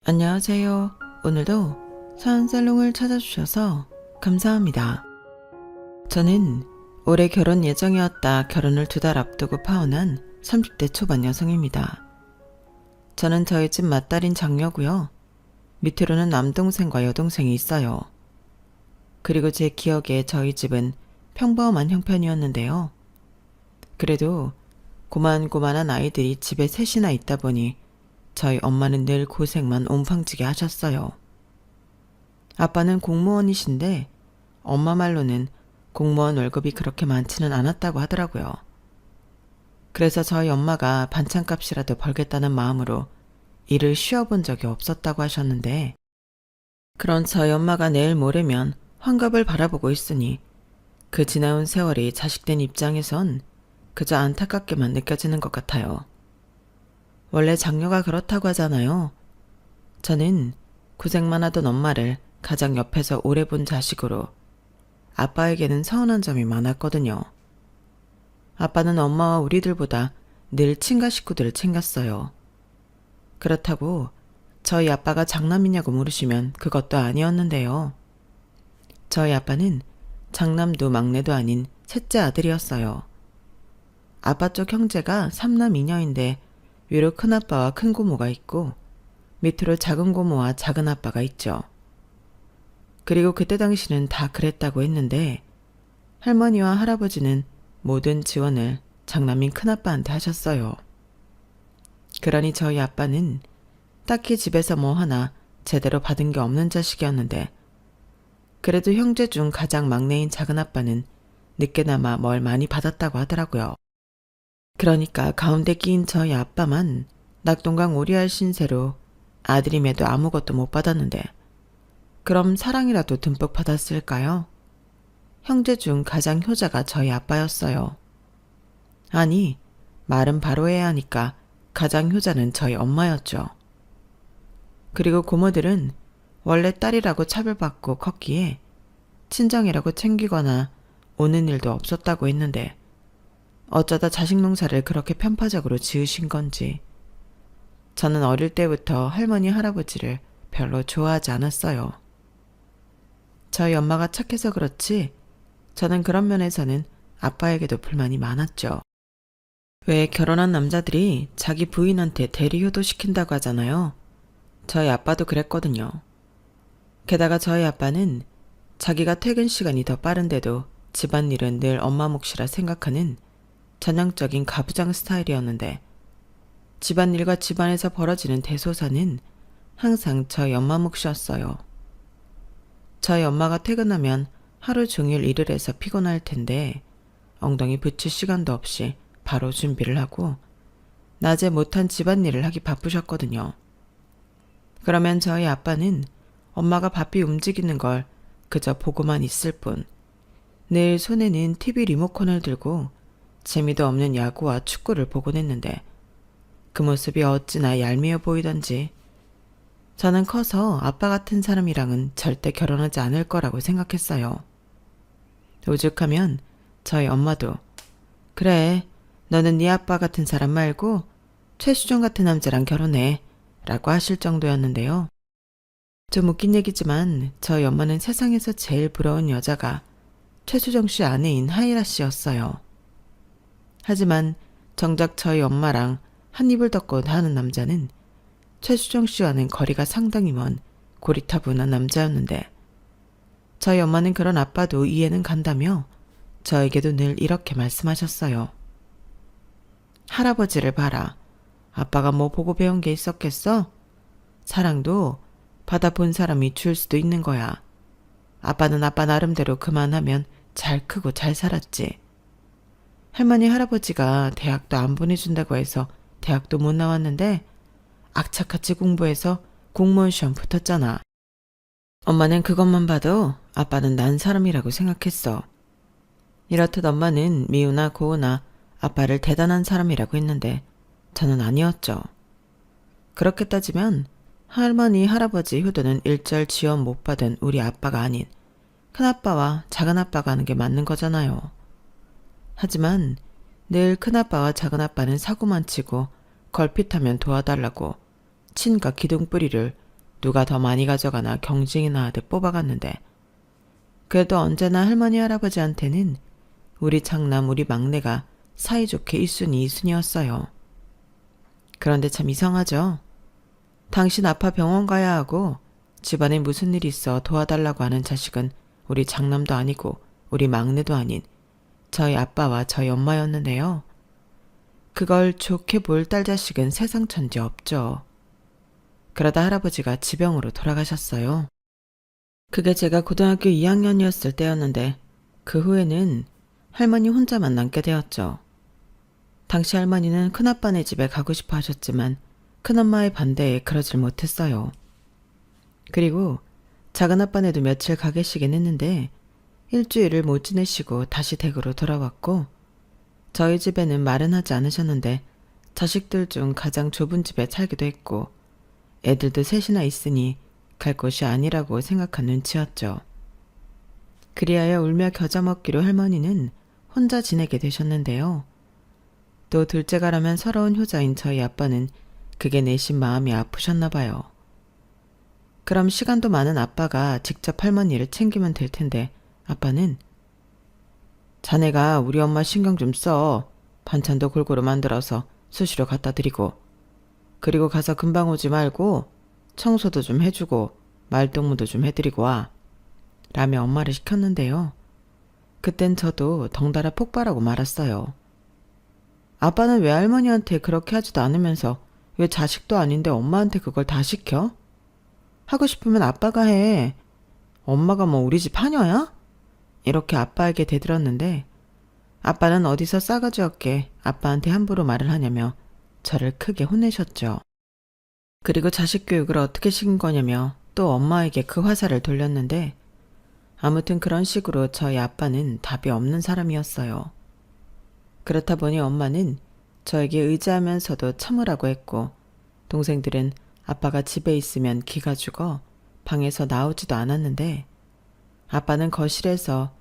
안녕하세요. 오늘도 사은살롱을 찾아주셔서 감사합니다. 저는 올해 결혼 예정이었다 결혼을 2달 앞두고 파혼한 30대 초반 여성입니다. 저는 저희 집 맏딸인 장녀고요. 밑으로는 남동생과 여동생이 있어요. 그리고 제 기억에 저희 집은 평범한 형편이었는데요. 그래도 고만고만한 아이들이 집에 셋이나 있다 보니 저희 엄마는 늘 고생만 온팡지게 하셨어요. 아빠는 공무원이신데 엄마 말로는 공무원 월급이 그렇게 많지는 않았다고 하더라고요. 그래서 저희 엄마가 반찬값이라도 벌겠다는 마음으로 일을 쉬어본 적이 없었다고 하셨는데, 그런 저희 엄마가 내일 모레면 환갑을 바라보고 있으니 그 지나온 세월이 자식된 입장에선 그저 안타깝게만 느껴지는 것 같아요. 원래 장녀가 그렇다고 하잖아요. 저는 고생만 하던 엄마를 가장 옆에서 오래 본 자식으로 아빠에게는 서운한 점이 많았거든요. 아빠는 엄마와 우리들보다 늘 친가 식구들을 챙겼어요. 그렇다고 저희 아빠가 장남이냐고 물으시면 그것도 아니었는데요. 저희 아빠는 장남도 막내도 아닌 셋째 아들이었어요. 아빠 쪽 형제가 3남 2녀인데 위로 큰아빠와 큰고모가 있고 밑으로 작은 고모와 작은 아빠가 있죠. 그리고 그때 당시는 다 그랬다고 했는데 할머니와 할아버지는 모든 지원을 장남인 큰아빠한테 하셨어요. 그러니 저희 아빠는 딱히 집에서 뭐 하나 제대로 받은 게 없는 자식이었는데, 그래도 형제 중 가장 막내인 작은 아빠는 늦게나마 뭘 많이 받았다고 하더라고요. 그러니까 가운데 끼인 저희 아빠만 낙동강 오리알 신세로 아들임에도 아무것도 못 받았는데 그럼 사랑이라도 듬뿍 받았을까요? 형제 중 가장 효자가 저희 아빠였어요. 아니, 말은 바로 해야 하니까 가장 효자는 저희 엄마였죠. 그리고 고모들은 원래 딸이라고 차별받고 컸기에 친정이라고 챙기거나 오는 일도 없었다고 했는데 어쩌다 자식 농사를 그렇게 편파적으로 지으신 건지 저는 어릴 때부터 할머니 할아버지를 별로 좋아하지 않았어요. 저희 엄마가 착해서 그렇지 저는 그런 면에서는 아빠에게도 불만이 많았죠. 왜 결혼한 남자들이 자기 부인한테 대리 효도시킨다고 하잖아요. 저희 아빠도 그랬거든요. 게다가 저희 아빠는 자기가 퇴근 시간이 더 빠른데도 집안일은 늘 엄마 몫이라 생각하는 전형적인 가부장 스타일이었는데, 집안일과 집안에서 벌어지는 대소사는 항상 저희 엄마 몫이었어요. 저희 엄마가 퇴근하면 하루 종일 일을 해서 피곤할 텐데 엉덩이 붙일 시간도 없이 바로 준비를 하고 낮에 못한 집안일을 하기 바쁘셨거든요. 그러면 저희 아빠는 엄마가 바삐 움직이는 걸 그저 보고만 있을 뿐 늘 손에는 TV 리모컨을 들고 재미도 없는 야구와 축구를 보곤 했는데 그 모습이 어찌나 얄미워 보이던지 저는 커서 아빠 같은 사람이랑은 절대 결혼하지 않을 거라고 생각했어요. 오죽하면 저희 엄마도 그래, 너는 네 아빠 같은 사람 말고 최수종 같은 남자랑 결혼해 라고 하실 정도였는데요. 좀 웃긴 얘기지만 저희 엄마는 세상에서 제일 부러운 여자가 최수정 씨 아내인 하이라 씨였어요. 하지만 정작 저희 엄마랑 한 입을 덮고 사는 남자는 최수정 씨와는 거리가 상당히 먼 고리타분한 남자였는데, 저희 엄마는 그런 아빠도 이해는 간다며 저에게도 늘 이렇게 말씀하셨어요. 할아버지를 봐라. 아빠가 뭐 보고 배운 게 있었겠어? 사랑도 받아본 사람이 줄 수도 있는 거야. 아빠는 아빠 나름대로 그만하면 잘 크고 잘 살았지. 할머니 할아버지가 대학도 안 보내준다고 해서 대학도 못 나왔는데 악착같이 공부해서 공무원 시험 붙었잖아. 엄마는 그것만 봐도 아빠는 난 사람이라고 생각했어. 이렇듯 엄마는 미우나 고우나 아빠를 대단한 사람이라고 했는데 저는 아니었죠. 그렇게 따지면 할머니 할아버지 효도는 일절 지원 못 받은 우리 아빠가 아닌 큰아빠와 작은아빠가 하는 게 맞는 거잖아요. 하지만 늘 큰아빠와 작은아빠는 사고만 치고 걸핏하면 도와달라고 친가 기둥뿌리를 누가 더 많이 가져가나 경쟁이나 하듯 뽑아갔는데, 그래도 언제나 할머니 할아버지한테는 우리 장남 우리 막내가 사이좋게 1순위 2순위였어요. 그런데 참 이상하죠? 당신 아파 병원 가야 하고 집안에 무슨 일이 있어 도와달라고 하는 자식은 우리 장남도 아니고 우리 막내도 아닌 저희 아빠와 저희 엄마였는데요. 그걸 좋게 볼 딸 자식은 세상 천지 없죠. 그러다 할아버지가 지병으로 돌아가셨어요. 그게 제가 고등학교 2학년이었을 때였는데 그 후에는 할머니 혼자만 남게 되었죠. 당시 할머니는 큰아빠네 집에 가고 싶어 하셨지만 큰엄마의 반대에 그러질 못했어요. 그리고 작은아빠네도 며칠 가 계시긴 했는데 일주일을 못 지내시고 다시 댁으로 돌아왔고, 저희 집에는 말은 하지 않으셨는데 자식들 중 가장 좁은 집에 살기도 했고 애들도 셋이나 있으니 갈 곳이 아니라고 생각한 눈치였죠. 그리하여 울며 겨자 먹기로 할머니는 혼자 지내게 되셨는데요. 또 둘째가라면 서러운 효자인 저희 아빠는 그게 내심 마음이 아프셨나 봐요. 그럼 시간도 많은 아빠가 직접 할머니를 챙기면 될 텐데 아빠는 자네가 우리 엄마 신경 좀 써. 반찬도 골고루 만들어서 수시로 갖다 드리고, 그리고 가서 금방 오지 말고 청소도 좀 해주고 말동무도 좀 해드리고 와. 라며 엄마를 시켰는데요. 그땐 저도 덩달아 폭발하고 말았어요. 아빠는 왜 할머니한테 그렇게 하지도 않으면서 왜 자식도 아닌데 엄마한테 그걸 다 시켜? 하고 싶으면 아빠가 해. 엄마가 뭐 우리 집 하녀야? 이렇게 아빠에게 대들었는데 아빠는 어디서 싸가지 없게 아빠한테 함부로 말을 하냐며 저를 크게 혼내셨죠. 그리고 자식 교육을 어떻게 시킨 거냐며 또 엄마에게 그 화살을 돌렸는데, 아무튼 그런 식으로 저희 아빠는 답이 없는 사람이었어요. 그렇다 보니 엄마는 저에게 의지하면서도 참으라고 했고, 동생들은 아빠가 집에 있으면 기가 죽어 방에서 나오지도 않았는데, 아빠는 거실에서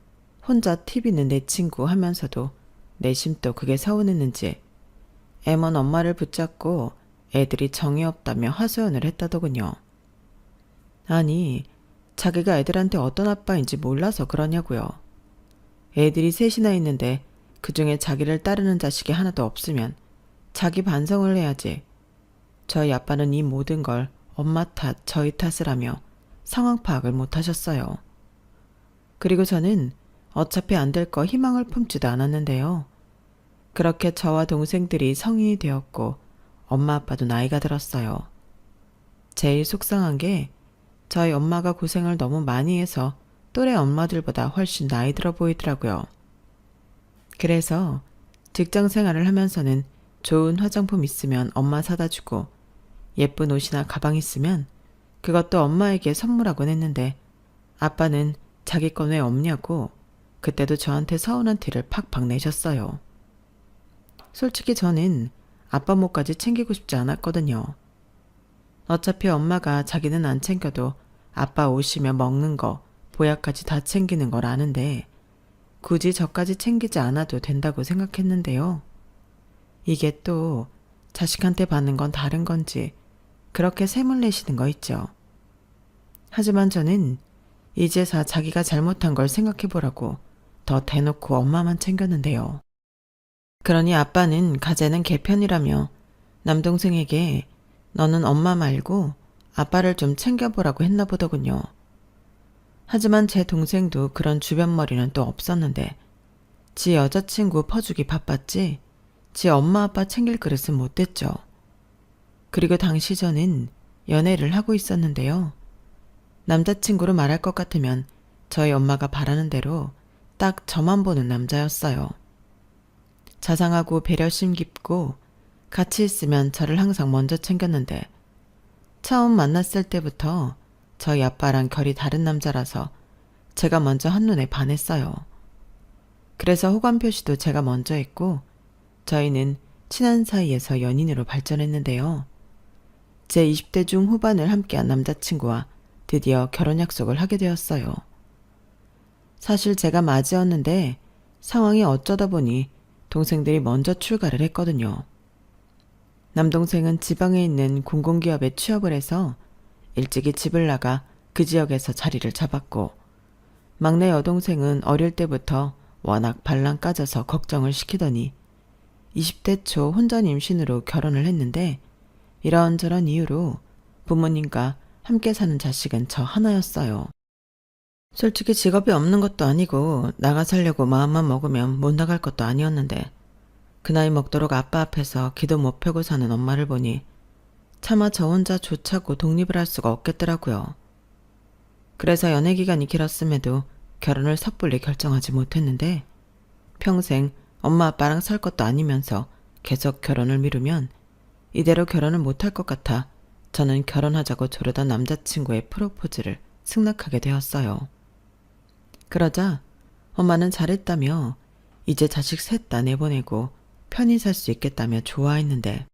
혼자 TV는 내 친구 하면서도 내심 또 그게 서운했는지 애먼 엄마를 붙잡고 애들이 정이 없다며 하소연을 했다더군요. 아니, 자기가 애들한테 어떤 아빠인지 몰라서 그러냐고요. 애들이 셋이나 있는데 그중에 자기를 따르는 자식이 하나도 없으면 자기 반성을 해야지. 저희 아빠는 이 모든 걸 엄마 탓, 저희 탓을 하며 상황 파악을 못하셨어요. 그리고 저는 어차피 안 될 거 희망을 품지도 않았는데요. 그렇게 저와 동생들이 성인이 되었고 엄마 아빠도 나이가 들었어요. 제일 속상한 게 저희 엄마가 고생을 너무 많이 해서 또래 엄마들보다 훨씬 나이 들어 보이더라고요. 그래서 직장 생활을 하면서는 좋은 화장품 있으면 엄마 사다 주고 예쁜 옷이나 가방 있으면 그것도 엄마에게 선물하곤 했는데, 아빠는 자기 건 왜 없냐고 그때도 저한테 서운한 티를 팍팍 내셨어요. 솔직히 저는 아빠 몫까지 챙기고 싶지 않았거든요. 어차피 엄마가 자기는 안 챙겨도 아빠 옷이며 먹는 거, 보약까지 다 챙기는 걸 아는데 굳이 저까지 챙기지 않아도 된다고 생각했는데요. 이게 또 자식한테 받는 건 다른 건지 그렇게 샘을 내시는 거 있죠. 하지만 저는 이제서 자기가 잘못한 걸 생각해보라고 더 대놓고 엄마만 챙겼는데요. 그러니 아빠는 가재는 개편이라며 남동생에게 너는 엄마 말고 아빠를 좀 챙겨보라고 했나 보더군요. 하지만 제 동생도 그런 주변머리는 또 없었는데 지 여자친구 퍼주기 바빴지 지 엄마 아빠 챙길 그릇은 못 됐죠. 그리고 당시 저는 연애를 하고 있었는데요. 남자친구로 말할 것 같으면 저희 엄마가 바라는 대로 딱 저만 보는 남자였어요. 자상하고 배려심 깊고 같이 있으면 저를 항상 먼저 챙겼는데 처음 만났을 때부터 저희 아빠랑 결이 다른 남자라서 제가 먼저 한눈에 반했어요. 그래서 호감 표시도 제가 먼저 했고 저희는 친한 사이에서 연인으로 발전했는데요. 제 20대 중 후반을 함께한 남자친구와 드디어 결혼 약속을 하게 되었어요. 사실 제가 맞이었는데 상황이 어쩌다 보니 동생들이 먼저 출가를 했거든요. 남동생은 지방에 있는 공공기업에 취업을 해서 일찍이 집을 나가 그 지역에서 자리를 잡았고, 막내 여동생은 어릴 때부터 워낙 발랑 까져서 걱정을 시키더니 20대 초 혼전 임신으로 결혼을 했는데, 이런저런 이유로 부모님과 함께 사는 자식은 저 하나였어요. 솔직히 직업이 없는 것도 아니고 나가 살려고 마음만 먹으면 못 나갈 것도 아니었는데, 그 나이 먹도록 아빠 앞에서 기도 못 펴고 사는 엄마를 보니 차마 저 혼자 좋자고 독립을 할 수가 없겠더라고요. 그래서 연애 기간이 길었음에도 결혼을 섣불리 결정하지 못했는데, 평생 엄마 아빠랑 살 것도 아니면서 계속 결혼을 미루면 이대로 결혼을 못할 것 같아 저는 결혼하자고 조르던 남자친구의 프로포즈를 승낙하게 되었어요. 그러자 엄마는 잘했다며 이제 자식 셋 다 내보내고 편히 살 수 있겠다며 좋아했는데,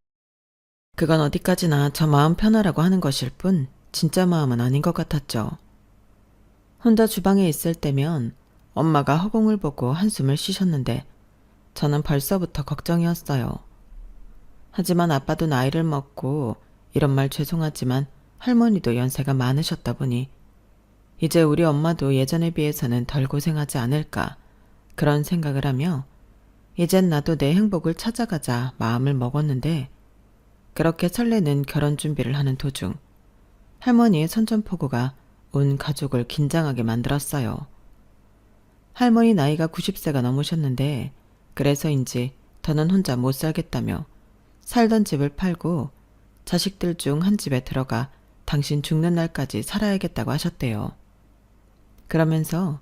그건 어디까지나 저 마음 편하라고 하는 것일 뿐 진짜 마음은 아닌 것 같았죠. 혼자 주방에 있을 때면 엄마가 허공을 보고 한숨을 쉬셨는데 저는 벌써부터 걱정이었어요. 하지만 아빠도 나이를 먹고 이런 말 죄송하지만 할머니도 연세가 많으셨다 보니 이제 우리 엄마도 예전에 비해서는 덜 고생하지 않을까, 그런 생각을 하며 이젠 나도 내 행복을 찾아가자 마음을 먹었는데, 그렇게 설레는 결혼 준비를 하는 도중 할머니의 선전포고가 온 가족을 긴장하게 만들었어요. 할머니 나이가 90세가 넘으셨는데 그래서인지 더는 혼자 못 살겠다며 살던 집을 팔고 자식들 중 한 집에 들어가 당신 죽는 날까지 살아야겠다고 하셨대요. 그러면서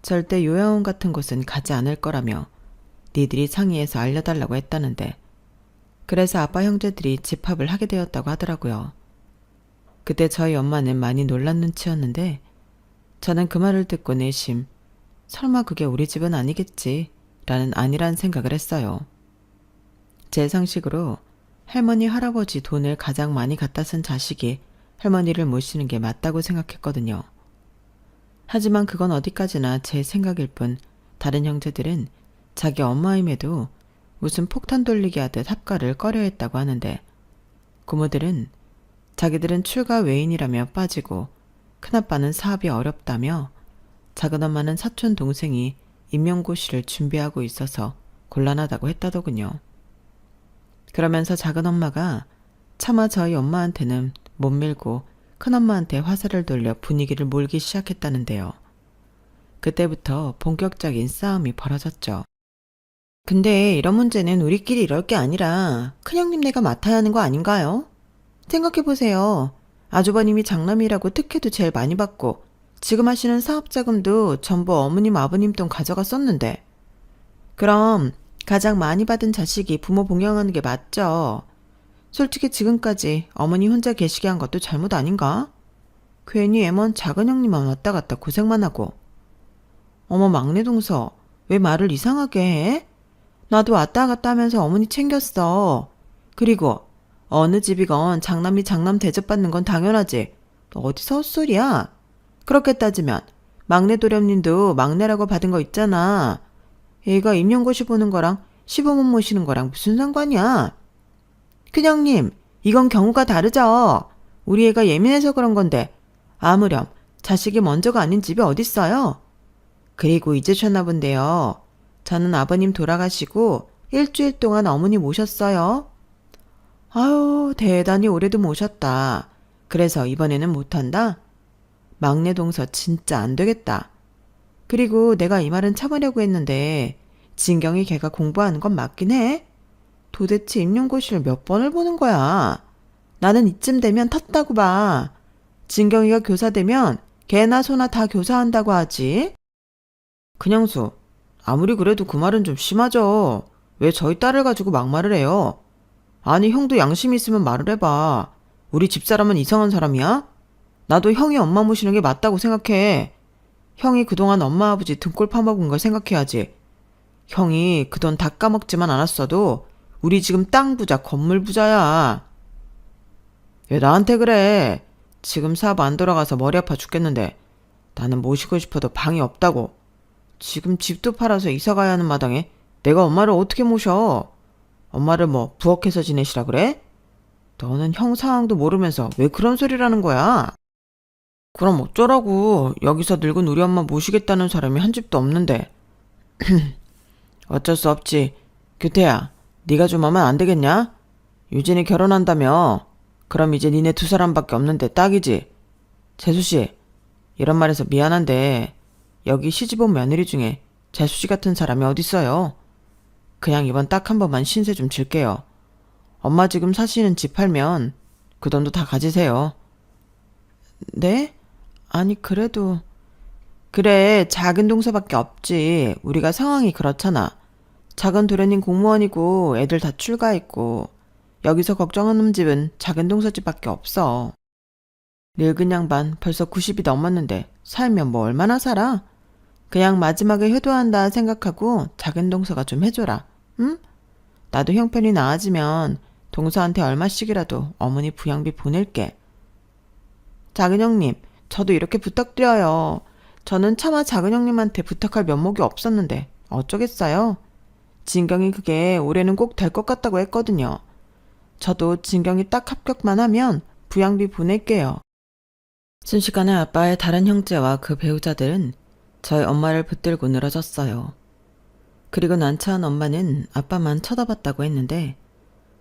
절대 요양원 같은 곳은 가지 않을 거라며 니들이 상의해서 알려달라고 했다는데, 그래서 아빠 형제들이 집합을 하게 되었다고 하더라고요. 그때 저희 엄마는 많이 놀란 눈치였는데 저는 그 말을 듣고 내심 설마 그게 우리 집은 아니겠지 라는 안일한 생각을 했어요. 제 상식으로 할머니 할아버지 돈을 가장 많이 갖다 쓴 자식이 할머니를 모시는 게 맞다고 생각했거든요. 하지만 그건 어디까지나 제 생각일 뿐 다른 형제들은 자기 엄마임에도 무슨 폭탄 돌리기 하듯 합가를 꺼려했다고 하는데, 고모들은 자기들은 출가 외인이라며 빠지고 큰아빠는 사업이 어렵다며 작은엄마는 사촌 동생이 임용고시를 준비하고 있어서 곤란하다고 했다더군요. 그러면서 작은엄마가 차마 저희 엄마한테는 못 밀고 큰엄마한테 화살을 돌려 분위기를 몰기 시작했다는데요. 그때부터 본격적인 싸움이 벌어졌죠. 근데 이런 문제는 우리끼리 이럴 게 아니라 큰형님네가 맡아야 하는 거 아닌가요? 생각해보세요. 아주버님이 장남이라고 특혜도 제일 많이 받고 지금 하시는 사업자금도 전부 어머님 아버님 돈 가져가 썼는데, 그럼 가장 많이 받은 자식이 부모 봉양하는 게 맞죠. 솔직히 지금까지 어머니 혼자 계시게 한 것도 잘못 아닌가? 괜히 애먼 작은 형님만 왔다 갔다 고생만 하고. 어머 막내 동서, 왜 말을 이상하게 해? 나도 왔다 갔다 하면서 어머니 챙겼어. 그리고 어느 집이건 장남이 장남 대접받는 건 당연하지. 너 어디서 헛소리야? 그렇게 따지면 막내 도련님도 막내라고 받은 거 있잖아. 얘가 임용고시 보는 거랑 시부모 모시는 거랑 무슨 상관이야? 큰형님, 이건 경우가 다르죠. 우리 애가 예민해서 그런 건데 아무렴 자식이 먼저가 아닌 집이 어딨어요? 그리고 잊으셨나 본데요. 저는 아버님 돌아가시고 일주일 동안 어머니 모셨어요. 아유, 대단히 오래도 모셨다. 그래서 이번에는 못한다? 막내 동서 진짜 안 되겠다. 그리고 내가 이 말은 참으려고 했는데 진경이 걔가 공부하는 건 맞긴 해. 도대체 임용고시를 몇 번을 보는 거야. 나는 이쯤 되면 텄다고 봐. 진경이가 교사 되면 걔나 소나 다 교사한다고 하지. 그냥수, 아무리 그래도 그 말은 좀 심하죠. 왜 저희 딸을 가지고 막말을 해요? 아니 형도 양심 있으면 말을 해봐. 우리 집사람은 이상한 사람이야? 나도 형이 엄마 모시는 게 맞다고 생각해. 형이 그동안 엄마 아버지 등골 파먹은 걸 생각해야지. 형이 그 돈 다 까먹지만 않았어도 우리 지금 땅 부자 건물 부자야. 왜 나한테 그래? 지금 사업 안 돌아가서 머리 아파 죽겠는데 나는 모시고 싶어도 방이 없다고. 지금 집도 팔아서 이사 가야 하는 마당에 내가 엄마를 어떻게 모셔? 엄마를 뭐 부엌에서 지내시라 그래? 너는 형 상황도 모르면서 왜 그런 소리를 하는 거야? 그럼 어쩌라고. 여기서 늙은 우리 엄마 모시겠다는 사람이 한 집도 없는데. 어쩔 수 없지. 규태야, 네가 좀 하면 안 되겠냐? 유진이 결혼한다며. 그럼 이제 니네 두 사람밖에 없는데 딱이지. 재수씨, 이런 말해서 미안한데 여기 시집온 며느리 중에 재수씨 같은 사람이 어딨어요. 그냥 이번 딱 한 번만 신세 좀 질게요. 엄마 지금 사시는 집 팔면 그 돈도 다 가지세요. 네? 아니 그래도... 그래, 작은 동서밖에 없지. 우리가 상황이 그렇잖아. 작은 도련님 공무원이고 애들 다 출가했고 여기서 걱정하는 집은 작은 동서집밖에 없어. 늙은 양반 벌써 90이 넘었는데 살면 뭐 얼마나 살아? 그냥 마지막에 효도한다 생각하고 작은 동서가 좀 해줘라. 응? 나도 형편이 나아지면 동서한테 얼마씩이라도 어머니 부양비 보낼게. 작은 형님, 저도 이렇게 부탁드려요. 저는 차마 작은 형님한테 부탁할 면목이 없었는데 어쩌겠어요? 진경이 그게 올해는 꼭 될 것 같다고 했거든요. 저도 진경이 딱 합격만 하면 부양비 보낼게요. 순식간에 아빠의 다른 형제와 그 배우자들은 저희 엄마를 붙들고 늘어졌어요. 그리고 난처한 엄마는 아빠만 쳐다봤다고 했는데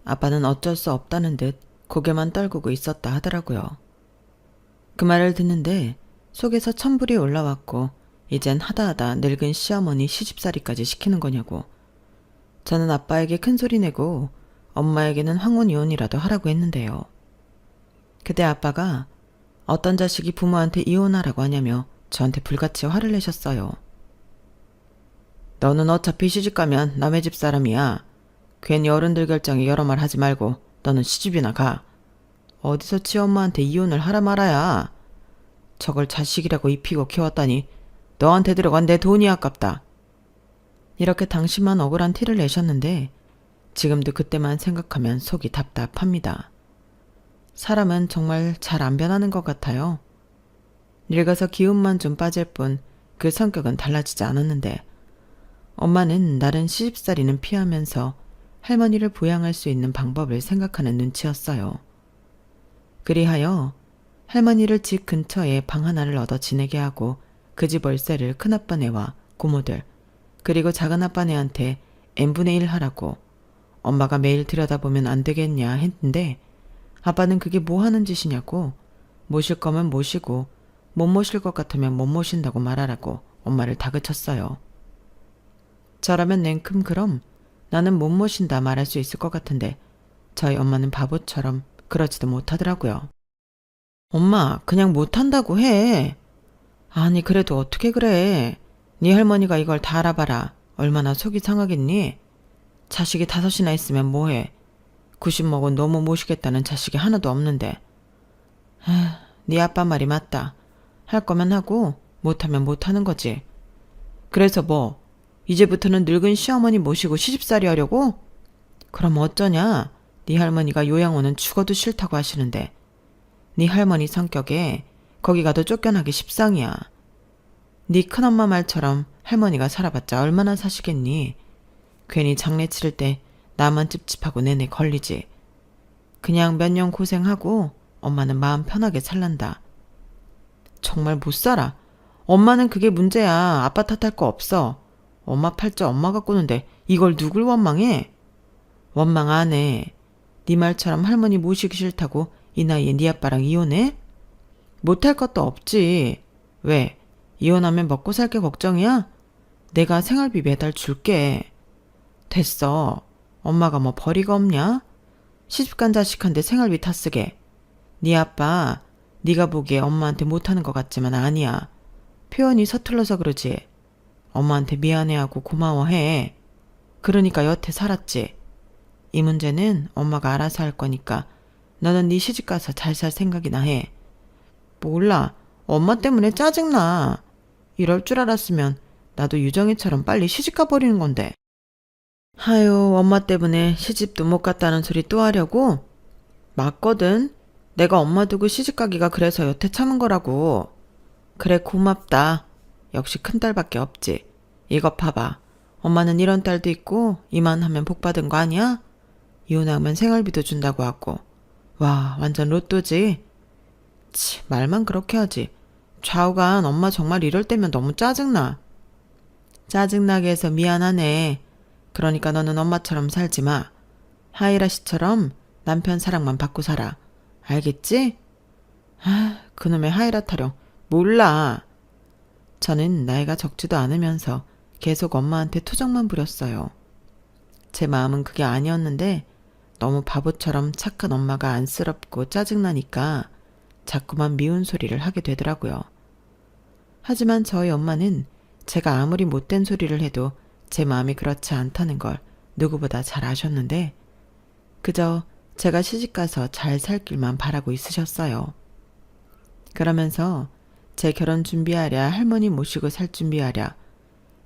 아빠는 어쩔 수 없다는 듯 고개만 떨구고 있었다 하더라고요. 그 말을 듣는데 속에서 천불이 올라왔고 이젠 하다하다 늙은 시어머니 시집살이까지 시키는 거냐고. 저는 아빠에게 큰소리 내고 엄마에게는 황혼이혼이라도 하라고 했는데요. 그때 아빠가 어떤 자식이 부모한테 이혼하라고 하냐며 저한테 불같이 화를 내셨어요. 너는 어차피 시집가면 남의 집 사람이야. 괜히 어른들 결정에 여러 말 하지 말고 너는 시집이나 가. 어디서 치엄마한테 이혼을 하라 말아야. 저걸 자식이라고 입히고 키웠다니 너한테 들어간 내 돈이 아깝다. 이렇게 당시만 억울한 티를 내셨는데 지금도 그때만 생각하면 속이 답답합니다. 사람은 정말 잘 안 변하는 것 같아요. 늙어서 기운만 좀 빠질 뿐 그 성격은 달라지지 않았는데 엄마는 나른 시집살이는 피하면서 할머니를 부양할 수 있는 방법을 생각하는 눈치였어요. 그리하여 할머니를 집 근처에 방 하나를 얻어 지내게 하고 그 집 월세를 큰아빠네와 고모들 그리고 작은아빠네한테 n분의 1 하라고 엄마가 매일 들여다보면 안 되겠냐 했는데 아빠는 그게 뭐 하는 짓이냐고 모실 거면 모시고 못 모실 것 같으면 못 모신다고 말하라고 엄마를 다그쳤어요. 저라면 냉큼 그럼 나는 못 모신다 말할 수 있을 것 같은데 저희 엄마는 바보처럼 그러지도 못하더라고요. 엄마 그냥 못한다고 해. 아니 그래도 어떻게 그래. 네 할머니가 이걸 다 알아봐라. 얼마나 속이 상하겠니? 자식이 5이나 있으면 뭐해. 90 먹은 너무 모시겠다는 자식이 하나도 없는데. 네 아빠 말이 맞다. 할 거면 하고 못하면 못하는 거지. 그래서 뭐 이제부터는 늙은 시어머니 모시고 시집살이 하려고? 그럼 어쩌냐. 네 할머니가 요양원은 죽어도 싫다고 하시는데 네 할머니 성격에 거기 가도 쫓겨나기 십상이야. 네 큰엄마 말처럼 할머니가 살아봤자 얼마나 사시겠니. 괜히 장례 치를 때 나만 찝찝하고 내내 걸리지. 그냥 몇 년 고생하고 엄마는 마음 편하게 살란다. 정말 못 살아. 엄마는 그게 문제야. 아빠 탓할 거 없어. 엄마 팔자 엄마가 꾸는데 이걸 누굴 원망해? 원망 안 해. 네 말처럼 할머니 모시기 싫다고 이 나이에 네 아빠랑 이혼해? 못할 것도 없지. 왜? 이혼하면 먹고 살 게 걱정이야? 내가 생활비 매달 줄게. 됐어. 엄마가 뭐 벌이가 없냐? 시집간 자식한테 생활비 다 쓰게. 네 아빠 네가 보기에 엄마한테 못하는 것 같지만 아니야. 표현이 서툴러서 그러지. 엄마한테 미안해하고 고마워해. 그러니까 여태 살았지. 이 문제는 엄마가 알아서 할 거니까 너는 네 시집가서 잘 살 생각이나 해. 몰라. 엄마 때문에 짜증나. 이럴 줄 알았으면 나도 유정이처럼 빨리 시집가 버리는 건데. 하유, 엄마 때문에 시집도 못 갔다는 소리 또 하려고? 맞거든. 내가 엄마 두고 시집가기가 그래서 여태 참은 거라고. 그래 고맙다. 역시 큰딸밖에 없지. 이것 봐봐. 엄마는 이런 딸도 있고 이만하면 복 받은 거 아니야? 이혼하면 생활비도 준다고 하고. 와 완전 로또지. 치 말만 그렇게 하지. 좌우간 엄마 정말 이럴 때면 너무 짜증나. 짜증나게 해서 미안하네. 그러니까 너는 엄마처럼 살지 마. 하이라 씨처럼 남편 사랑만 받고 살아. 알겠지? 아, 그놈의 하이라 타령. 몰라. 저는 나이가 적지도 않으면서 계속 엄마한테 투정만 부렸어요. 제 마음은 그게 아니었는데 너무 바보처럼 착한 엄마가 안쓰럽고 짜증나니까 자꾸만 미운 소리를 하게 되더라고요. 하지만 저희 엄마는 제가 아무리 못된 소리를 해도 제 마음이 그렇지 않다는 걸 누구보다 잘 아셨는데 그저 제가 시집가서 잘 살 길만 바라고 있으셨어요. 그러면서 제 결혼 준비하랴 할머니 모시고 살 준비하랴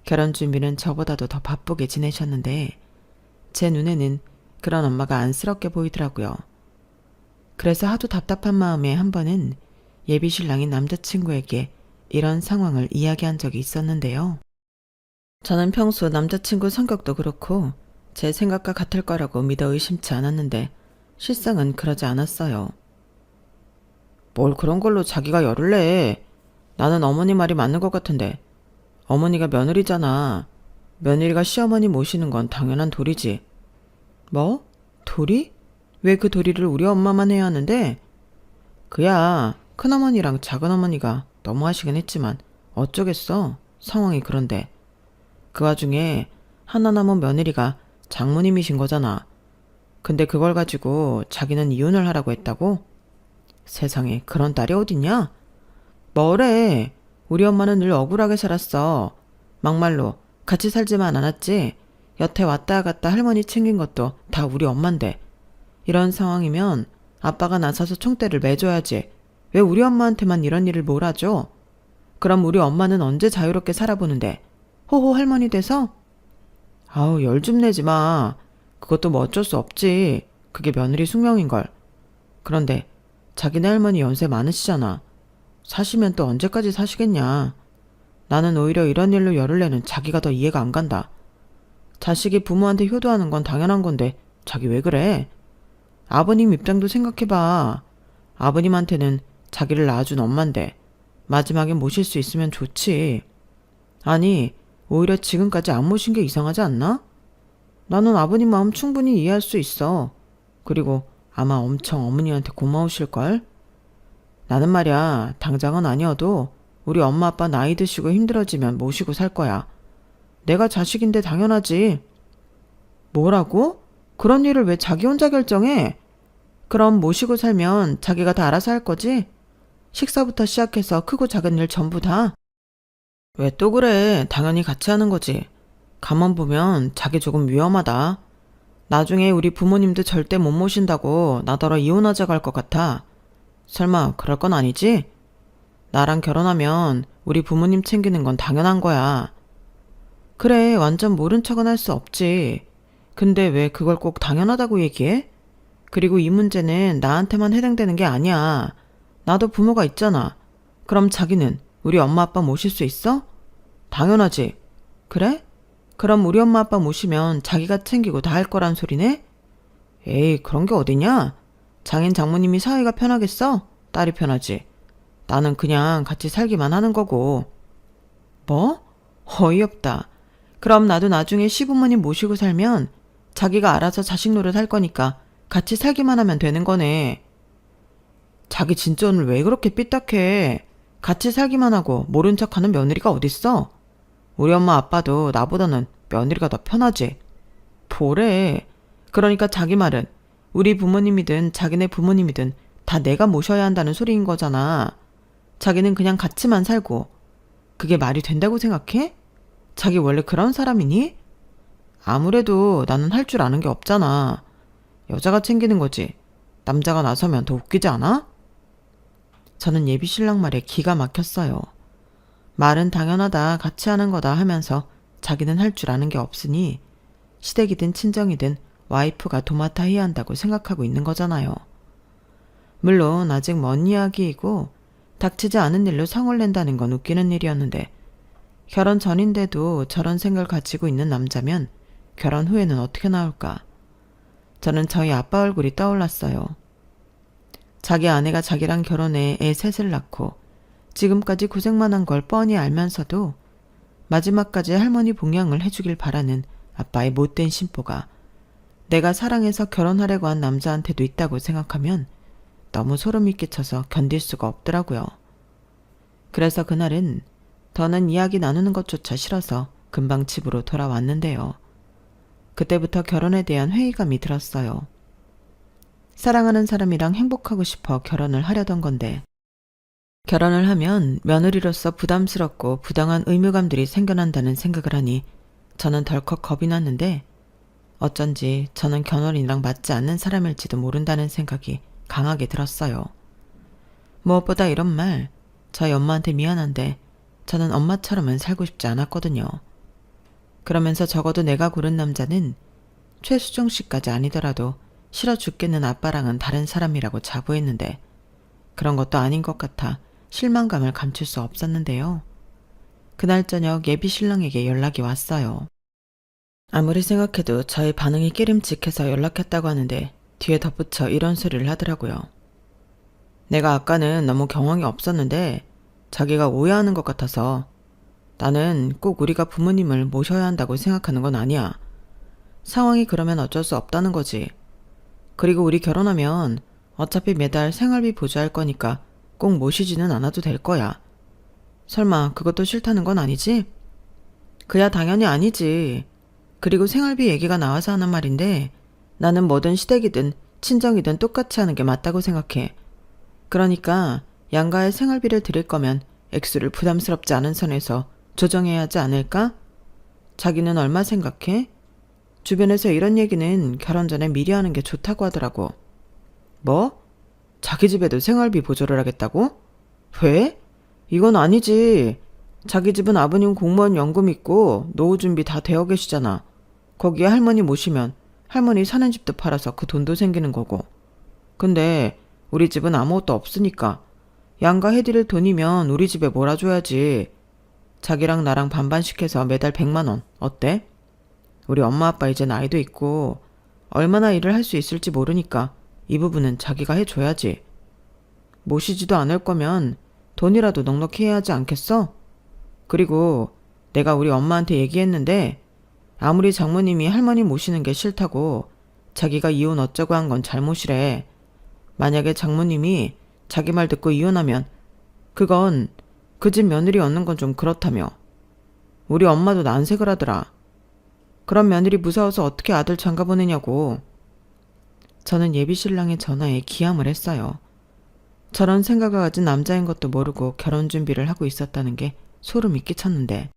결혼 준비는 저보다도 더 바쁘게 지내셨는데 제 눈에는 그런 엄마가 안쓰럽게 보이더라고요. 그래서 하도 답답한 마음에 한 번은 예비 신랑인 남자친구에게 이런 상황을 이야기한 적이 있었는데요. 저는 평소 남자친구 성격도 그렇고 제 생각과 같을 거라고 믿어 의심치 않았는데 실상은 그러지 않았어요. 뭘 그런 걸로 자기가 열을 내. 나는 어머니 말이 맞는 것 같은데. 어머니가 며느리잖아. 며느리가 시어머니 모시는 건 당연한 도리지. 뭐? 도리? 왜 그 도리를 우리 엄마만 해야 하는데? 그야 큰어머니랑 작은어머니가 너무 하시긴 했지만 어쩌겠어. 상황이 그런데. 그 와중에 하나 남은 며느리가 장모님이신 거잖아. 근데 그걸 가지고 자기는 이혼을 하라고 했다고? 세상에 그런 딸이 어딨냐? 뭐래. 우리 엄마는 늘 억울하게 살았어. 막말로 같이 살지만 않았지. 여태 왔다 갔다 할머니 챙긴 것도 다 우리 엄만데. 이런 상황이면 아빠가 나서서 총대를 매줘야지. 왜 우리 엄마한테만 이런 일을 몰아줘? 그럼 우리 엄마는 언제 자유롭게 살아보는데? 호호 할머니 돼서? 아우 열 좀 내지 마. 그것도 뭐 어쩔 수 없지. 그게 며느리 숙명인걸. 그런데 자기네 할머니 연세 많으시잖아. 사시면 또 언제까지 사시겠냐. 나는 오히려 이런 일로 열을 내는 자기가 더 이해가 안 간다. 자식이 부모한테 효도하는 건 당연한 건데 자기 왜 그래? 아버님 입장도 생각해봐. 아버님한테는 자기를 낳아준 엄만데 마지막에 모실 수 있으면 좋지. 아니 오히려 지금까지 안 모신 게 이상하지 않나? 나는 아버님 마음 충분히 이해할 수 있어. 그리고 아마 엄청 어머니한테 고마우실걸? 나는 말야 당장은 아니어도 우리 엄마 아빠 나이 드시고 힘들어지면 모시고 살 거야. 내가 자식인데 당연하지. 뭐라고? 그런 일을 왜 자기 혼자 결정해? 그럼 모시고 살면 자기가 다 알아서 할 거지? 식사부터 시작해서 크고 작은 일 전부 다? 왜 또 그래? 당연히 같이 하는 거지. 가만 보면 자기 조금 위험하다. 나중에 우리 부모님도 절대 못 모신다고 나더러 이혼하자고 할 것 같아. 설마 그럴 건 아니지? 나랑 결혼하면 우리 부모님 챙기는 건 당연한 거야. 그래, 완전 모른 척은 할 수 없지. 근데 왜 그걸 꼭 당연하다고 얘기해? 그리고 이 문제는 나한테만 해당되는 게 아니야. 나도 부모가 있잖아. 그럼 자기는 우리 엄마 아빠 모실 수 있어? 당연하지. 그래? 그럼 우리 엄마 아빠 모시면 자기가 챙기고 다 할 거란 소리네? 에이, 그런 게 어디냐? 장인 장모님이 사이가 편하겠어? 딸이 편하지. 나는 그냥 같이 살기만 하는 거고. 뭐? 어이없다. 그럼 나도 나중에 시부모님 모시고 살면 자기가 알아서 자식 노릇 할 거니까 같이 살기만 하면 되는 거네. 자기 진짜 오늘 왜 그렇게 삐딱해? 같이 살기만 하고 모른 척하는 며느리가 어딨어? 우리 엄마 아빠도 나보다는 며느리가 더 편하지. 뭐래. 그러니까 자기 말은 우리 부모님이든 자기네 부모님이든 다 내가 모셔야 한다는 소리인 거잖아. 자기는 그냥 같이만 살고. 그게 말이 된다고 생각해? 자기 원래 그런 사람이니? 아무래도 나는 할 줄 아는 게 없잖아. 여자가 챙기는 거지. 남자가 나서면 더 웃기지 않아? 저는 예비 신랑 말에 기가 막혔어요. 말은 당연하다, 같이 하는 거다 하면서 자기는 할 줄 아는 게 없으니 시댁이든 친정이든 와이프가 도맡아 해야 한다고 생각하고 있는 거잖아요. 물론 아직 먼 이야기이고 닥치지 않은 일로 성을 낸다는 건 웃기는 일이었는데 결혼 전인데도 저런 생각을 가지고 있는 남자면 결혼 후에는 어떻게 나올까? 저는 저희 아빠 얼굴이 떠올랐어요. 자기 아내가 자기랑 결혼해 애 셋을 낳고 지금까지 고생만 한 걸 뻔히 알면서도 마지막까지 할머니 봉양을 해주길 바라는 아빠의 못된 심보가 내가 사랑해서 결혼하려고 한 남자한테도 있다고 생각하면 너무 소름이 끼쳐서 견딜 수가 없더라고요. 그래서 그날은 더는 이야기 나누는 것조차 싫어서 금방 집으로 돌아왔는데요. 그때부터 결혼에 대한 회의감이 들었어요. 사랑하는 사람이랑 행복하고 싶어 결혼을 하려던 건데 결혼을 하면 며느리로서 부담스럽고 부당한 의무감들이 생겨난다는 생각을 하니 저는 덜컥 겁이 났는데 어쩐지 저는 견월이랑 맞지 않는 사람일지도 모른다는 생각이 강하게 들었어요. 무엇보다 이런 말, 저희 엄마한테 미안한데 저는 엄마처럼은 살고 싶지 않았거든요. 그러면서 적어도 내가 고른 남자는 최수정 씨까지 아니더라도 싫어 죽겠는 아빠랑은 다른 사람이라고 자부했는데 그런 것도 아닌 것 같아 실망감을 감출 수 없었는데요. 그날 저녁 예비 신랑에게 연락이 왔어요. 아무리 생각해도 저의 반응이 끼림칙해서 연락했다고 하는데 뒤에 덧붙여 이런 소리를 하더라고요. 내가 아까는 너무 경황이 없었는데 자기가 오해하는 것 같아서 나는 꼭 우리가 부모님을 모셔야 한다고 생각하는 건 아니야. 상황이 그러면 어쩔 수 없다는 거지. 그리고 우리 결혼하면 어차피 매달 생활비 보조할 거니까 꼭 모시지는 않아도 될 거야. 설마 그것도 싫다는 건 아니지? 그야 당연히 아니지. 그리고 생활비 얘기가 나와서 하는 말인데 나는 뭐든 시댁이든 친정이든 똑같이 하는 게 맞다고 생각해. 그러니까 양가의 생활비를 드릴 거면 액수를 부담스럽지 않은 선에서 조정해야 하지 않을까? 자기는 얼마 생각해? 주변에서 이런 얘기는 결혼 전에 미리 하는 게 좋다고 하더라고. 뭐? 자기 집에도 생활비 보조를 하겠다고? 왜? 이건 아니지. 자기 집은 아버님 공무원 연금 있고 노후 준비 다 되어 계시잖아. 거기에 할머니 모시면 할머니 사는 집도 팔아서 그 돈도 생기는 거고. 근데 우리 집은 아무것도 없으니까 양가 해드릴 돈이면 우리 집에 몰아줘야지. 자기랑 나랑 반반씩 해서 매달 100만 원 어때? 우리 엄마 아빠 이제 나이도 있고 얼마나 일을 할 수 있을지 모르니까 이 부분은 자기가 해줘야지. 모시지도 않을 거면 돈이라도 넉넉히 해야 하지 않겠어? 그리고 내가 우리 엄마한테 얘기했는데 아무리 장모님이 할머니 모시는 게 싫다고 자기가 이혼 어쩌고 한 건 잘못이래. 만약에 장모님이 자기 말 듣고 이혼하면 그건 그 집 며느리 얻는 건 좀 그렇다며. 우리 엄마도 난색을 하더라. 그런 며느리 무서워서 어떻게 아들 장가 보내냐고. 저는 예비신랑의 전화에 기함을 했어요. 저런 생각을 가진 남자인 것도 모르고 결혼 준비를 하고 있었다는 게 소름이 끼쳤는데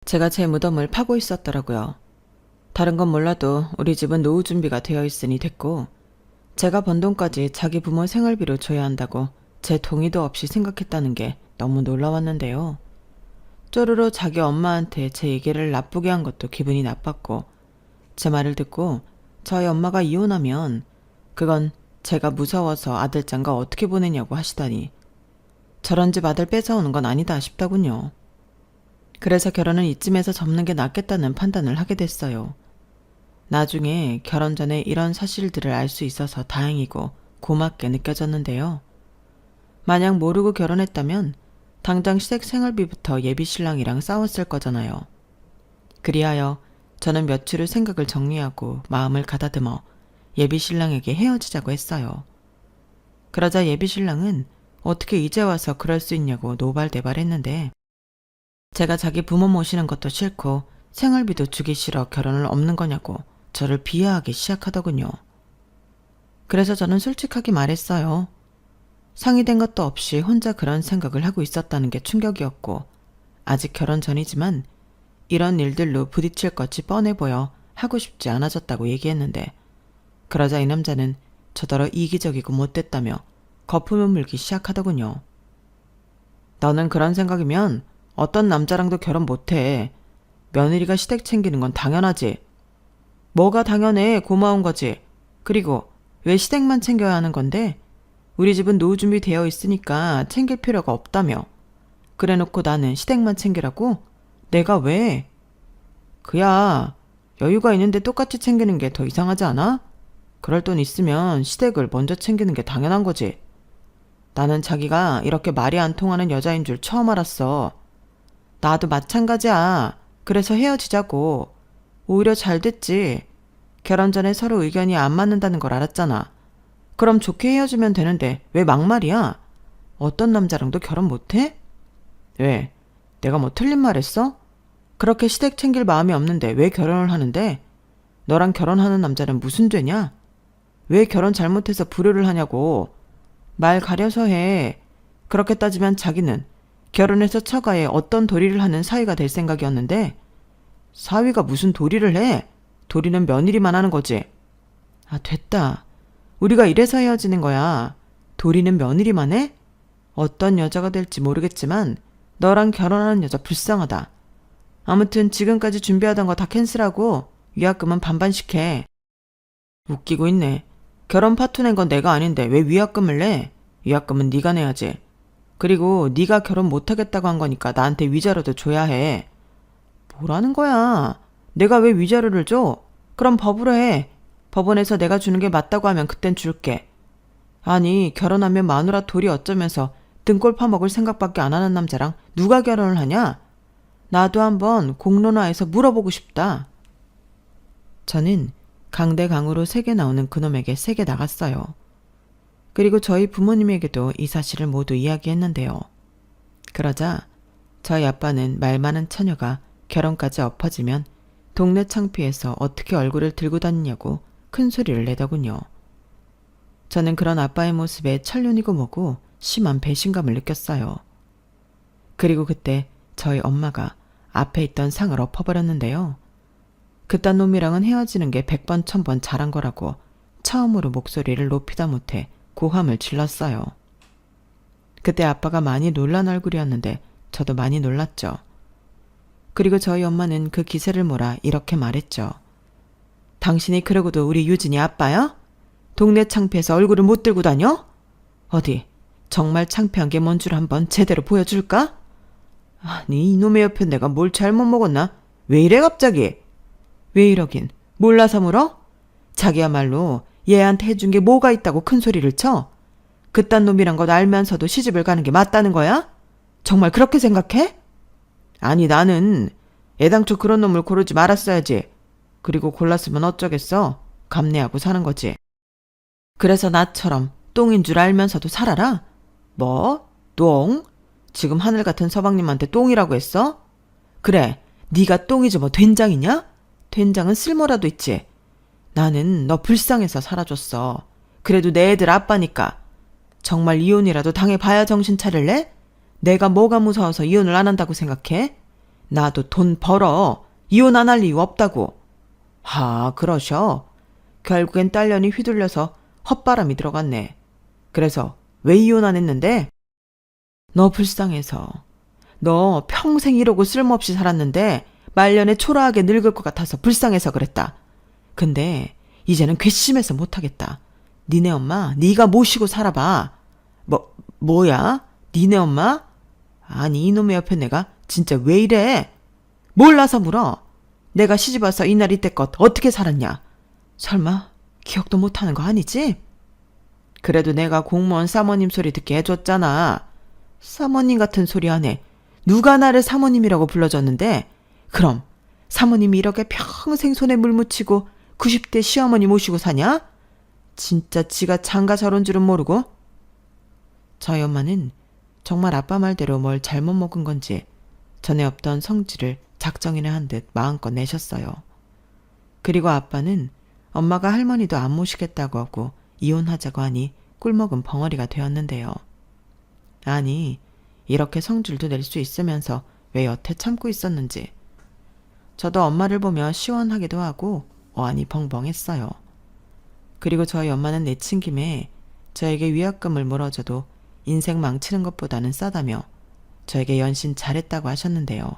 제가 제 무덤을 파고 있었더라고요. 다른 건 몰라도 우리 집은 노후 준비가 되어 있으니 됐고 제가 번 돈까지 자기 부모 생활비로 줘야 한다고 제 동의도 없이 생각했다는 게 너무 놀라웠는데요. 쪼르르 자기 엄마한테 제 얘기를 나쁘게 한 것도 기분이 나빴고 제 말을 듣고 저희 엄마가 이혼하면 그건 제가 무서워서 아들장가 어떻게 보내냐고 하시다니 저런 집 아들 뺏어오는 건 아니다 싶더군요. 그래서 결혼은 이쯤에서 접는 게 낫겠다는 판단을 하게 됐어요. 나중에 결혼 전에 이런 사실들을 알 수 있어서 다행이고 고맙게 느껴졌는데요. 만약 모르고 결혼했다면 당장 시댁 생활비부터 예비 신랑이랑 싸웠을 거잖아요. 그리하여 저는 며칠 후 생각을 정리하고 마음을 가다듬어 예비 신랑에게 헤어지자고 했어요. 그러자 예비 신랑은 어떻게 이제 와서 그럴 수 있냐고 노발대발했는데 제가 자기 부모 모시는 것도 싫고 생활비도 주기 싫어 결혼을 없는 거냐고 저를 비하하기 시작하더군요. 그래서 저는 솔직하게 말했어요. 상의된 것도 없이 혼자 그런 생각을 하고 있었다는 게 충격이었고 아직 결혼 전이지만 이런 일들로 부딪힐 것이 뻔해 보여 하고 싶지 않아졌다고 얘기했는데 그러자 이 남자는 저더러 이기적이고 못됐다며 거품을 물기 시작하더군요. 너는 그런 생각이면 어떤 남자랑도 결혼 못해. 며느리가 시댁 챙기는 건 당연하지. 뭐가 당연해. 고마운 거지. 그리고 왜 시댁만 챙겨야 하는 건데? 우리 집은 노후 준비 되어 있으니까 챙길 필요가 없다며. 그래놓고 나는 시댁만 챙기라고? 내가 왜? 그야 여유가 있는데 똑같이 챙기는 게 더 이상하지 않아? 그럴 돈 있으면 시댁을 먼저 챙기는 게 당연한 거지. 나는 자기가 이렇게 말이 안 통하는 여자인 줄 처음 알았어. 나도 마찬가지야. 그래서 헤어지자고. 오히려 잘 됐지. 결혼 전에 서로 의견이 안 맞는다는 걸 알았잖아. 그럼 좋게 헤어지면 되는데 왜 막말이야? 어떤 남자랑도 결혼 못해? 왜? 내가 뭐 틀린 말 했어? 그렇게 시댁 챙길 마음이 없는데 왜 결혼을 하는데? 너랑 결혼하는 남자는 무슨 죄냐? 왜 결혼 잘못해서 불효를 하냐고. 말 가려서 해. 그렇게 따지면 자기는 결혼해서 처가에 어떤 도리를 하는 사위가 될 생각이었는데 사위가 무슨 도리를 해? 도리는 며느리만 하는 거지. 아, 됐다. 우리가 이래서 헤어지는 거야. 도리는 며느리만 해? 어떤 여자가 될지 모르겠지만 너랑 결혼하는 여자 불쌍하다. 아무튼 지금까지 준비하던 거 다 캔슬하고 위약금은 반반씩 해. 웃기고 있네. 결혼 파토 낸 건 내가 아닌데 왜 위약금을 내? 위약금은 네가 내야지. 그리고 네가 결혼 못하겠다고 한 거니까 나한테 위자료도 줘야 해. 뭐라는 거야? 내가 왜 위자료를 줘? 그럼 법으로 해. 법원에서 내가 주는 게 맞다고 하면 그땐 줄게. 아니, 결혼하면 마누라 돌이 어쩌면서 등골 파먹을 생각밖에 안 하는 남자랑 누가 결혼을 하냐? 나도 한번 공론화해서 물어보고 싶다. 저는 강대강으로 세게 나오는 그놈에게 세게 나갔어요. 그리고 저희 부모님에게도 이 사실을 모두 이야기했는데요. 그러자 저희 아빠는 말 많은 처녀가 결혼까지 엎어지면 동네 창피해서 어떻게 얼굴을 들고 다니냐고 큰 소리를 내더군요. 저는 그런 아빠의 모습에 천륜이고 뭐고 심한 배신감을 느꼈어요. 그리고 그때 저희 엄마가 앞에 있던 상을 엎어버렸는데요. 그딴 놈이랑은 헤어지는 게 100번 1000번 잘한 거라고 처음으로 목소리를 높이다 못해 고함을 질렀어요. 그때 아빠가 많이 놀란 얼굴이었는데 저도 많이 놀랐죠. 그리고 저희 엄마는 그 기세를 몰아 이렇게 말했죠. 당신이 그러고도 우리 유진이 아빠야? 동네 창피해서 얼굴을 못 들고 다녀? 어디 정말 창피한 게 뭔 줄 한번 제대로 보여줄까? 아니, 이놈의 옆에 내가 뭘 잘못 먹었나? 왜 이래 갑자기? 왜 이러긴 몰라서 물어? 자기야말로 얘한테 해준 게 뭐가 있다고 큰 소리를 쳐? 그딴 놈이란 것 알면서도 시집을 가는 게 맞다는 거야? 정말 그렇게 생각해? 아니, 나는 애당초 그런 놈을 고르지 말았어야지. 그리고 골랐으면 어쩌겠어? 감내하고 사는 거지. 그래서 나처럼 똥인 줄 알면서도 살아라? 뭐? 똥? 지금 하늘 같은 서방님한테 똥이라고 했어? 그래, 네가 똥이지 뭐 된장이냐? 된장은 쓸모라도 있지. 나는 너 불쌍해서 살아줬어. 그래도 내 애들 아빠니까. 정말 이혼이라도 당해봐야 정신 차릴래? 내가 뭐가 무서워서 이혼을 안 한다고 생각해? 나도 돈 벌어. 이혼 안 할 이유 없다고. 그러셔. 결국엔 딸년이 휘둘려서 헛바람이 들어갔네. 그래서 왜 이혼 안 했는데? 너 불쌍해서. 너 평생 이러고 쓸모없이 살았는데 말년에 초라하게 늙을 것 같아서 불쌍해서 그랬다. 근데 이제는 괘씸해서 못하겠다. 니네 엄마 네가 모시고 살아봐. 뭐야? 니네 엄마? 아니, 이놈의 옆에 내가 진짜 왜 이래? 몰라서 물어. 내가 시집와서 이날 이때껏 어떻게 살았냐? 설마 기억도 못하는 거 아니지? 그래도 내가 공무원 사모님 소리 듣게 해줬잖아. 사모님 같은 소리 하네. 누가 나를 사모님이라고 불러줬는데? 그럼 사모님이 이렇게 평생 손에 물 묻히고 90대 시어머니 모시고 사냐? 진짜 지가 장가 저런 줄은 모르고? 저희 엄마는 정말 아빠 말대로 뭘 잘못 먹은 건지 전에 없던 성질을 작정이나 한 듯 마음껏 내셨어요. 그리고 아빠는 엄마가 할머니도 안 모시겠다고 하고 이혼하자고 하니 꿀먹은 벙어리가 되었는데요. 아니, 이렇게 성질도 낼 수 있으면서 왜 여태 참고 있었는지. 저도 엄마를 보며 시원하기도 하고 어안이 벙벙했어요. 그리고 저희 엄마는 내친 김에 저에게 위약금을 물어줘도 인생 망치는 것보다는 싸다며 저에게 연신 잘했다고 하셨는데요.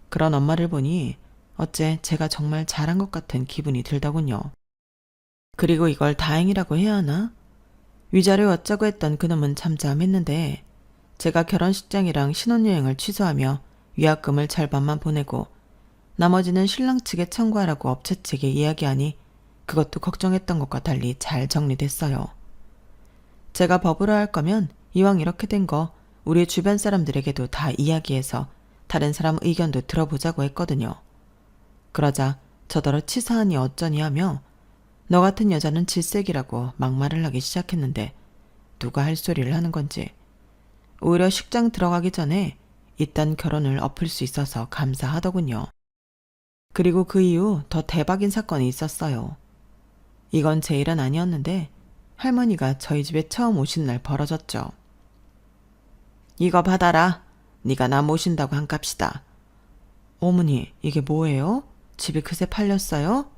그런 엄마를 보니 어째 제가 정말 잘한 것 같은 기분이 들더군요. 그리고 이걸 다행이라고 해야 하나? 위자료 어쩌고 했던 그놈은 잠잠했는데 제가 결혼식장이랑 신혼여행을 취소하며 위약금을 절반만 보내고 나머지는 신랑 측에 청구하라고 업체 측에 이야기하니 그것도 걱정했던 것과 달리 잘 정리됐어요. 제가 법으로 할 거면 이왕 이렇게 된 거 우리 주변 사람들에게도 다 이야기해서 다른 사람 의견도 들어보자고 했거든요. 그러자 저더러 치사하니 어쩌니 하며 너 같은 여자는 질색이라고 막말을 하기 시작했는데 누가 할 소리를 하는 건지. 오히려 식장 들어가기 전에 이딴 결혼을 엎을 수 있어서 감사하더군요. 그리고 그 이후 더 대박인 사건이 있었어요. 이건 제 일은 아니었는데 할머니가 저희 집에 처음 오신 날 벌어졌죠. 이거 받아라. 네가 나 모신다고 한 값이다. 어머니, 이게 뭐예요? 집이 그새 팔렸어요?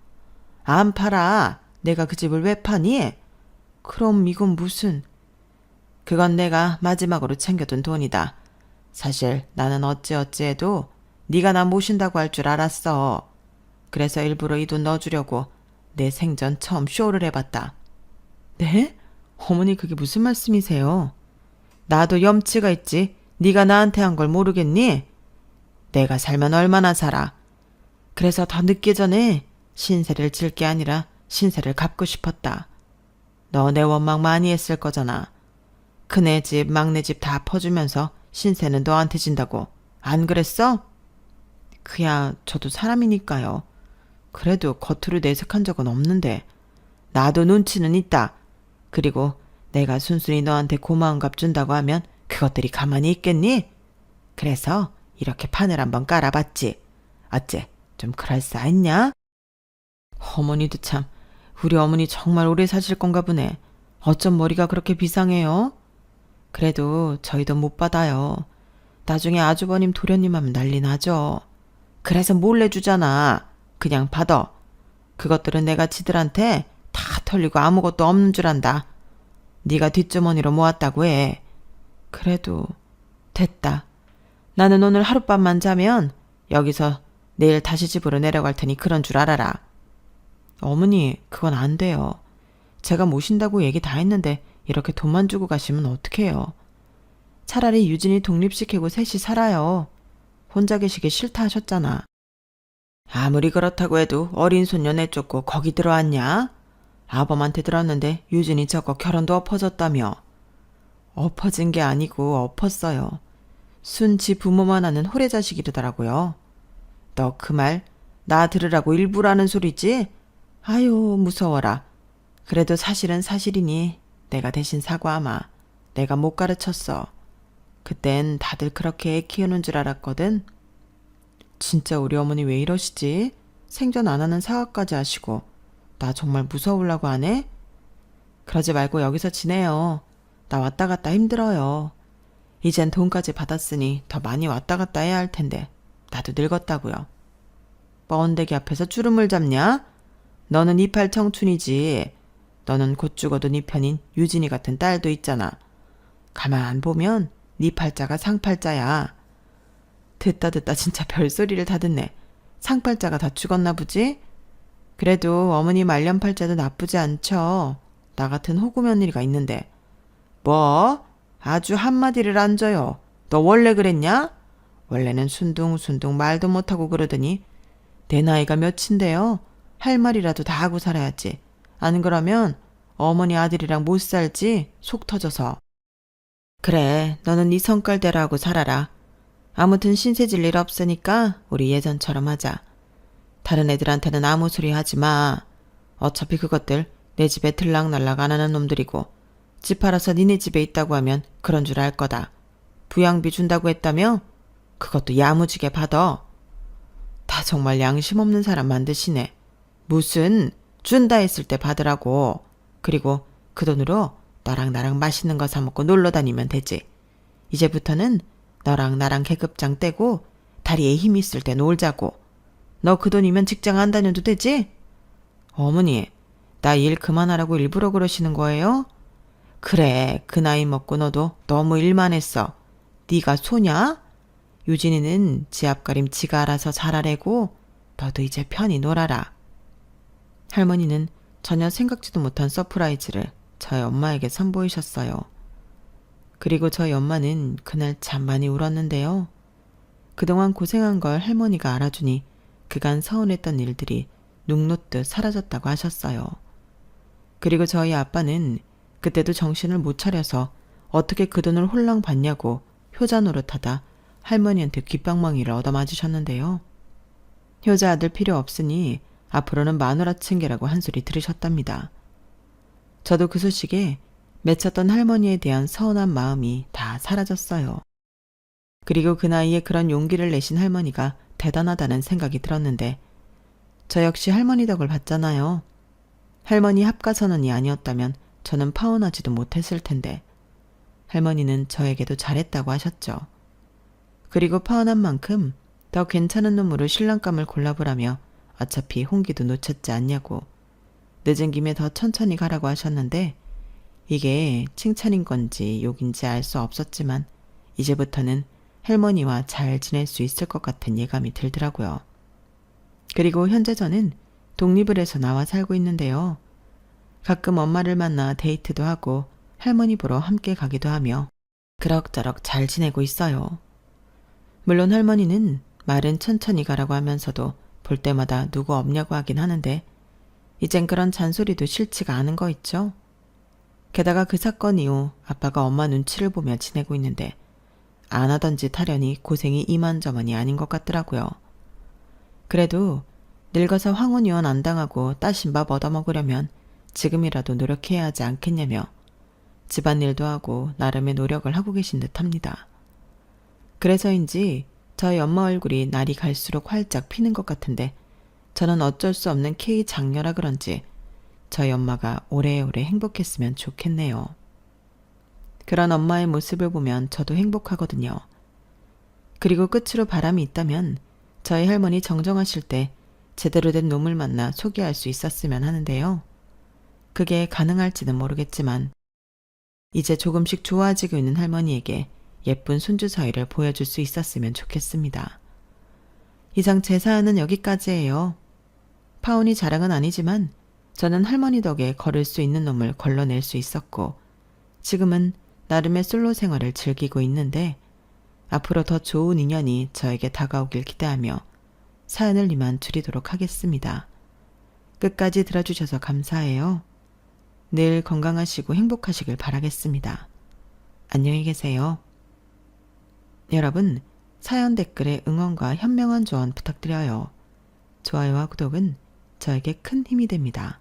안 팔아. 내가 그 집을 왜 파니? 그럼 이건 무슨... 그건 내가 마지막으로 챙겨둔 돈이다. 사실 나는 어찌어찌해도 네가 나 모신다고 할 줄 알았어. 그래서 일부러 이 돈 넣어주려고 내 생전 처음 쇼를 해봤다. 네? 어머니 그게 무슨 말씀이세요? 나도 염치가 있지. 네가 나한테 한 걸 모르겠니? 내가 살면 얼마나 살아. 그래서 더 늦기 전에 신세를 질 게 아니라 신세를 갚고 싶었다. 너 내 원망 많이 했을 거잖아. 큰애 집, 막내 집 다 퍼주면서 신세는 너한테 진다고. 안 그랬어? 그야 저도 사람이니까요. 그래도 겉으로 내색한 적은 없는데. 나도 눈치는 있다. 그리고 내가 순순히 너한테 고마운 값 준다고 하면 그것들이 가만히 있겠니? 그래서 이렇게 판을 한번 깔아봤지. 어째 좀 그럴싸했냐? 어머니도 참, 우리 어머니 정말 오래 사실 건가 보네. 어쩜 머리가 그렇게 비상해요? 그래도 저희도 못 받아요. 나중에 아주버님 도련님 하면 난리 나죠. 그래서 몰래 주잖아. 그냥 받아. 그것들은 내가 지들한테 다 털리고 아무것도 없는 줄 안다. 네가 뒷주머니로 모았다고 해. 그래도 됐다. 나는 오늘 하룻밤만 자면 여기서 내일 다시 집으로 내려갈 테니 그런 줄 알아라. 어머니, 그건 안 돼요. 제가 모신다고 얘기 다 했는데 이렇게 돈만 주고 가시면 어떡해요. 차라리 유진이 독립시키고 셋이 살아요. 혼자 계시기 싫다 하셨잖아. 아무리 그렇다고 해도 어린 손녀 내쫓고 거기 들어왔냐? 아범한테 들었는데 유진이 저거 결혼도 엎어졌다며. 엎어진 게 아니고 엎었어요. 순지 부모만 하는 호래자식이더라고요. 너 그 말 나 들으라고 일부러 하는 소리지? 아유 무서워라. 그래도 사실은 사실이니 내가 대신 사과하마. 내가 못 가르쳤어. 그땐 다들 그렇게 애 키우는 줄 알았거든. 진짜 우리 어머니 왜 이러시지? 생전 안 하는 사과까지 하시고 나 정말 무서우려고 하네? 그러지 말고 여기서 지내요. 나 왔다 갔다 힘들어요. 이젠 돈까지 받았으니 더 많이 왔다 갔다 해야 할 텐데 나도 늙었다고요. 뻔데기 앞에서 주름을 잡냐? 너는 이팔 청춘이지. 너는 곧 죽어도 네 편인 유진이 같은 딸도 있잖아. 가만 보면 네 팔자가 상팔자야. 듣다 진짜 별소리를 다 듣네. 상팔자가 다 죽었나 보지? 그래도 어머니 말년팔자도 나쁘지 않죠. 나 같은 호구 며느리가 있는데. 뭐? 아주 한마디를 안 줘요. 너 원래 그랬냐? 원래는 순둥순둥 말도 못하고 그러더니 내 나이가 몇인데요. 할 말이라도 다 하고 살아야지. 안 그러면 어머니 아들이랑 못 살지. 속 터져서. 그래, 너는 네 성깔대로 하고 살아라. 아무튼 신세질 일 없으니까 우리 예전처럼 하자. 다른 애들한테는 아무 소리 하지 마. 어차피 그것들 내 집에 들락날락 안 하는 놈들이고 집 팔아서 니네 집에 있다고 하면 그런 줄 알 거다. 부양비 준다고 했다며? 그것도 야무지게 받아. 다 정말 양심 없는 사람 만드시네. 무슨 준다 했을 때 받으라고. 그리고 그 돈으로 너랑 나랑 맛있는 거 사 먹고 놀러 다니면 되지. 이제부터는 너랑 나랑 계급장 떼고 다리에 힘 있을 때 놀자고. 너 그 돈이면 직장 안 다녀도 되지? 어머니, 나 일 그만하라고 일부러 그러시는 거예요? 그래, 그 나이 먹고 너도 너무 일만 했어. 네가 소냐? 유진이는 지 앞가림 지가 알아서 잘하래고 너도 이제 편히 놀아라. 할머니는 전혀 생각지도 못한 서프라이즈를 저희 엄마에게 선보이셨어요. 그리고 저희 엄마는 그날 참 많이 울었는데요. 그동안 고생한 걸 할머니가 알아주니 그간 서운했던 일들이 눅놓듯 사라졌다고 하셨어요. 그리고 저희 아빠는 그때도 정신을 못 차려서 어떻게 그 돈을 홀랑 받냐고 효자 노릇하다 할머니한테 귓방망이를 얻어맞으셨는데요. 효자 아들 필요 없으니 앞으로는 마누라 층계라고 한 소리 들으셨답니다. 저도 그 소식에 맺혔던 할머니에 대한 서운한 마음이 다 사라졌어요. 그리고 그 나이에 그런 용기를 내신 할머니가 대단하다는 생각이 들었는데 저 역시 할머니 덕을 봤잖아요. 할머니 합가선언이 아니었다면 저는 파혼하지도 못했을 텐데 할머니는 저에게도 잘했다고 하셨죠. 그리고 파혼한 만큼 더 괜찮은 놈으로 신랑감을 골라보라며 어차피 홍기도 놓쳤지 않냐고 늦은 김에 더 천천히 가라고 하셨는데 이게 칭찬인 건지 욕인지 알 수 없었지만 이제부터는 할머니와 잘 지낼 수 있을 것 같은 예감이 들더라고요. 그리고 현재 저는 독립을 해서 나와 살고 있는데요. 가끔 엄마를 만나 데이트도 하고 할머니 보러 함께 가기도 하며 그럭저럭 잘 지내고 있어요. 물론 할머니는 말은 천천히 가라고 하면서도 볼 때마다 누구 없냐고 하긴 하는데 이젠 그런 잔소리도 싫지가 않은 거 있죠. 게다가 그 사건 이후 아빠가 엄마 눈치를 보며 지내고 있는데 안 하던 짓 하려니 고생이 이만저만이 아닌 것 같더라고요. 그래도 늙어서 황혼이혼 안 당하고 따신 밥 얻어먹으려면 지금이라도 노력해야 하지 않겠냐며 집안일도 하고 나름의 노력을 하고 계신 듯합니다. 그래서인지 저희 엄마 얼굴이 날이 갈수록 활짝 피는 것 같은데 저는 어쩔 수 없는 K 장녀라 그런지 저희 엄마가 오래오래 행복했으면 좋겠네요. 그런 엄마의 모습을 보면 저도 행복하거든요. 그리고 끝으로 바람이 있다면 저희 할머니 정정하실 때 제대로 된 놈을 만나 소개할 수 있었으면 하는데요. 그게 가능할지는 모르겠지만 이제 조금씩 좋아지고 있는 할머니에게 예쁜 손주 사이를 보여줄 수 있었으면 좋겠습니다. 이상 제 사연은 여기까지예요. 파혼이 자랑은 아니지만 저는 할머니 덕에 걸을 수 있는 놈을 걸러낼 수 있었고 지금은 나름의 솔로 생활을 즐기고 있는데 앞으로 더 좋은 인연이 저에게 다가오길 기대하며 사연을 이만 줄이도록 하겠습니다. 끝까지 들어주셔서 감사해요. 늘 건강하시고 행복하시길 바라겠습니다. 안녕히 계세요. 여러분, 사연 댓글에 응원과 현명한 조언 부탁드려요. 좋아요와 구독은 저에게 큰 힘이 됩니다.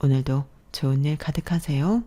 오늘도 좋은 일 가득하세요.